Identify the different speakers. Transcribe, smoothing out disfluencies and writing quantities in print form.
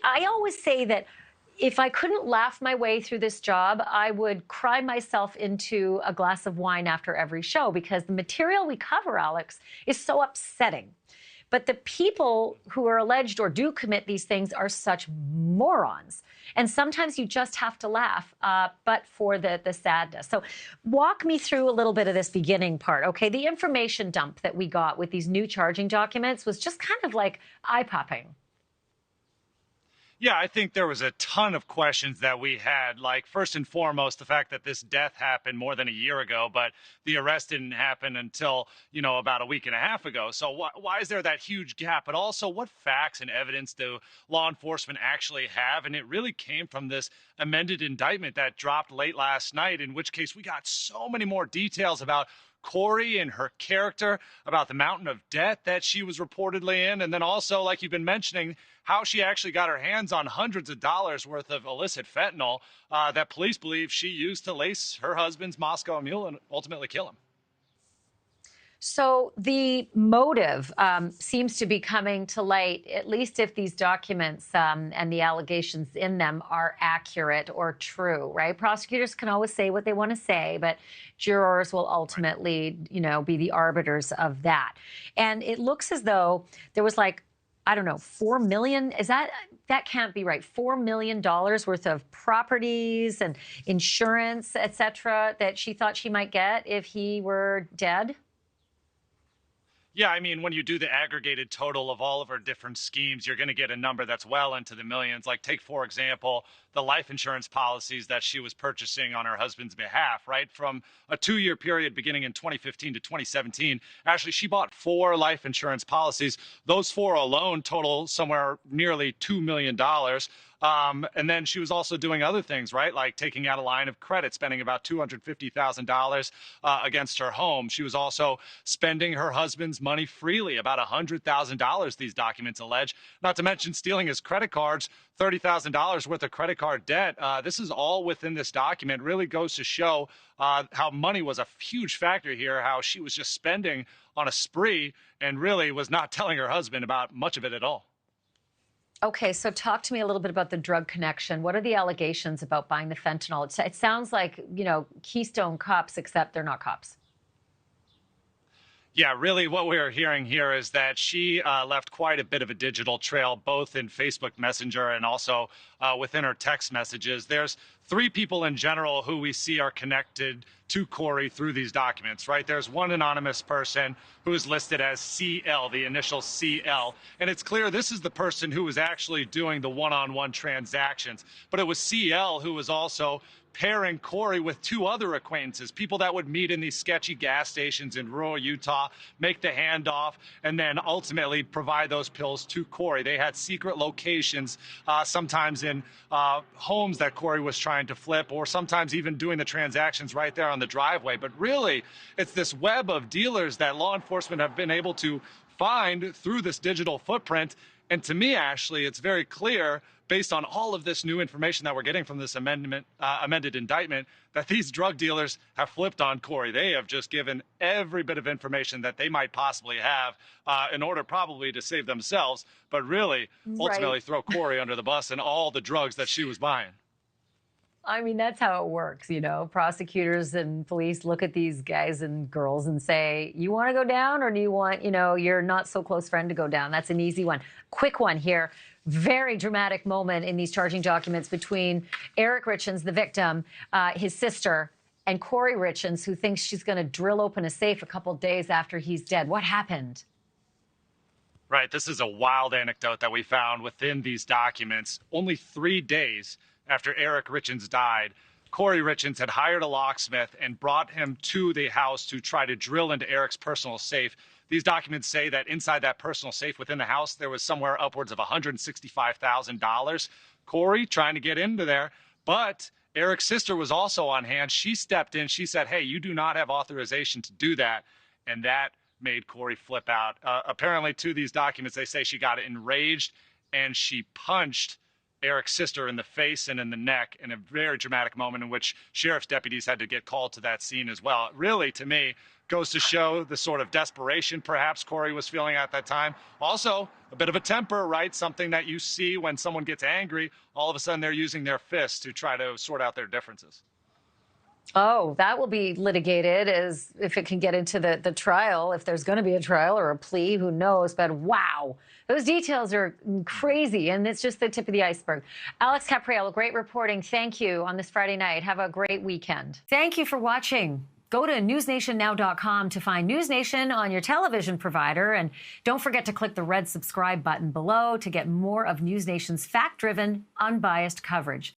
Speaker 1: I always say that if I couldn't laugh my way through this job, I would cry myself into a glass of wine after every show because the material we cover, Alex, is so upsetting. But the people who are alleged or do commit these things are such morons. And sometimes you just have to laugh, but for the sadness. So walk me through a little bit of this beginning part. Okay, the information dump that we got with these new charging documents was just kind of like eye-popping.
Speaker 2: Yeah, I think there was a ton of questions that we had. Like, first and foremost, the fact that this death happened more than a year ago, but the arrest didn't happen until, about a week and a half ago. So why is there that huge gap? But also, what facts and evidence do law enforcement actually have? And it really came from this amended indictment that dropped late last night, in which case we got so many more details about Kouri and her character, about the mountain of debt that she was reportedly in, and then also, like you've been mentioning, how she actually got her hands on hundreds of dollars worth of illicit fentanyl that police believe she used to lace her husband's Moscow Mule and ultimately kill him.
Speaker 1: So the motive seems to be coming to light, at least if these documents and the allegations in them are accurate or true, right? Prosecutors can always say what they want to say, but jurors will ultimately, be the arbiters of that. And it looks as though there was I don't know, 4 million. That can't be right. $4 million worth of properties and insurance, et cetera, that she thought she might get if he were dead.
Speaker 2: Yeah, I mean, when you do the aggregated total of all of her different schemes, you're going to get a number that's well into the millions. Like, take, for example, the life insurance policies that she was purchasing on her husband's behalf, right? From a 2-year period beginning in 2015 to 2017, actually, she bought 4 life insurance policies. Those 4 alone total somewhere nearly $2 million. And then she was also doing other things, right? Like taking out a line of credit, spending about $250,000 against her home. She was also spending her husband's money freely, about $100,000, these documents allege, not to mention stealing his credit cards, $30,000 worth of credit card debt. This is all within this document. Really goes to show how money was a huge factor here, how she was just spending on a spree and really was not telling her husband about much of it at all.
Speaker 1: Okay, so talk to me a little bit about the drug connection. What are the allegations about buying the fentanyl? It sounds like, Keystone cops, except they're not cops.
Speaker 2: Yeah, really what we're hearing here is that she left quite a bit of a digital trail, both in Facebook Messenger and also within her text messages. There's 3 people in general who we see are connected to Kouri through these documents, right? There's one anonymous person who is listed as CL, the initial CL. And it's clear this is the person who was actually doing the one-on-one transactions. But it was CL who was also pairing Kouri with 2 other acquaintances, people that would meet in these sketchy gas stations in rural Utah, make the handoff, and then ultimately provide those pills to Kouri. They had secret locations, sometimes in homes that Kouri was trying to flip, or sometimes even doing the transactions right there on the driveway. But really, it's this web of dealers that law enforcement have been able to find through this digital footprint. And to me, Ashleigh, it's very clear, based on all of this new information that we're getting from this amended indictment, that these drug dealers have flipped on Kouri. They have just given every bit of information that they might possibly have in order probably to save themselves, but really ultimately throw Kouri under the bus and all the drugs that she was buying.
Speaker 1: I mean, that's how it works, Prosecutors and police look at these guys and girls and say, you want to go down, or do you want, your not so close friend to go down? That's an easy one. Quick one here. Very dramatic moment in these charging documents between Eric Richins, the victim, his sister, and Kouri Richins, who thinks she's going to drill open a safe a couple days after he's dead. What happened?
Speaker 2: Right. This is a wild anecdote that we found within these documents. Only 3 days after Eric Richins died, Kouri Richins had hired a locksmith and brought him to the house to try to drill into Eric's personal safe. These documents say that inside that personal safe within the house, there was somewhere upwards of $165,000. Kouri trying to get into there, but Eric's sister was also on hand. She stepped in. She said, hey, you do not have authorization to do that. And that made Kouri flip out. Apparently, to these documents, they say she got enraged and she punched Eric's sister in the face and in the neck in a very dramatic moment in which sheriff's deputies had to get called to that scene as well. It really, to me, goes to show the sort of desperation perhaps Kouri was feeling at that time. Also, a bit of a temper, right? Something that you see when someone gets angry, all of a sudden they're using their fists to try to sort out their differences.
Speaker 1: Oh, that will be litigated as if it can get into the trial, if there's going to be a trial or a plea, who knows? But wow, those details are crazy. And it's just the tip of the iceberg. Alex Capriello, great reporting. Thank you on this Friday night. Have a great weekend. Thank you for watching. Go to newsnationnow.com to find NewsNation on your television provider. And don't forget to click the red subscribe button below to get more of NewsNation's fact-driven, unbiased coverage.